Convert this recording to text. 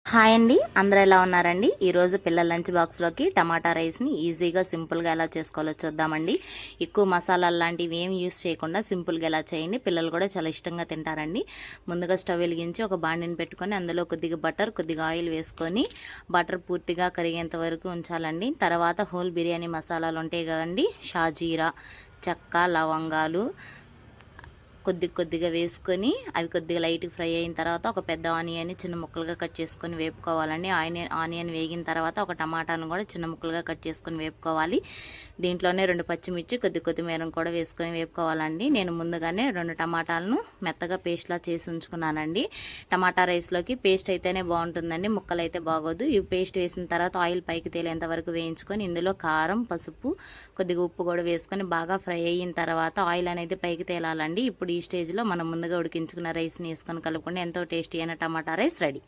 Hi అండి, అందరూ ఎలా ఉన్నారండి? ఈరోజు పిల్లల లంచ్ బాక్స్లోకి టమాటా రైస్ని ఈజీగా సింపుల్గా ఎలా చేసుకోవాలో చూద్దామండి. ఎక్కువ మసాలాలు లాంటివి ఏం యూస్ చేయకుండా సింపుల్గా ఎలా చేయండి, పిల్లలు కూడా చాలా ఇష్టంగా తింటారండి. ముందుగా స్టవ్ వెలిగించి ఒక బాండిని పెట్టుకొని అందులో కొద్దిగా బటర్, కొద్దిగా ఆయిల్ వేసుకొని బటర్ పూర్తిగా కరిగేంత వరకు ఉంచాలండి. తర్వాత హోల్ బిర్యానీ మసాలాలు ఉంటాయి కదండి, షాజీరా, చెక్క, లవంగాలు కొద్దిగా వేసుకొని అవి కొద్దిగా లైట్గా ఫ్రై అయిన తర్వాత ఒక పెద్ద ఆనియన్ని చిన్న ముక్కలుగా కట్ చేసుకొని వేపుకోవాలండి. ఆనియన్ వేగిన తర్వాత ఒక టమాటాను కూడా చిన్న ముక్కలుగా కట్ చేసుకొని వేపుకోవాలి. దీంట్లోనే 2 పచ్చిమిర్చి కొత్తిమీరను కూడా వేసుకొని వేపుకోవాలండి. నేను ముందుగానే 2 టమాటాలను మెత్తగా పేస్ట్లా చేసి ఉంచుకున్నానండి. టమాటా రైస్లోకి పేస్ట్ అయితేనే బాగుంటుందండి, ముక్కలు అయితే బాగోదు. ఈ పేస్ట్ వేసిన తర్వాత ఆయిల్ పైకి తేలేంత వరకు వేయించుకొని ఇందులో కారం, పసుపు, కొద్దిగా ఉప్పు కూడా వేసుకొని బాగా ఫ్రై అయిన తర్వాత ఆయిల్ అనేది పైకి తేలాలండి. ఇప్పుడు ఈ స్టేజ్లో మనం ముందుగా ఉడికించుకున్న రైస్ని వేసుకొని కలుపుకొని ఎంతో టేస్టీ అయిన టమాటా రైస్ రెడీ.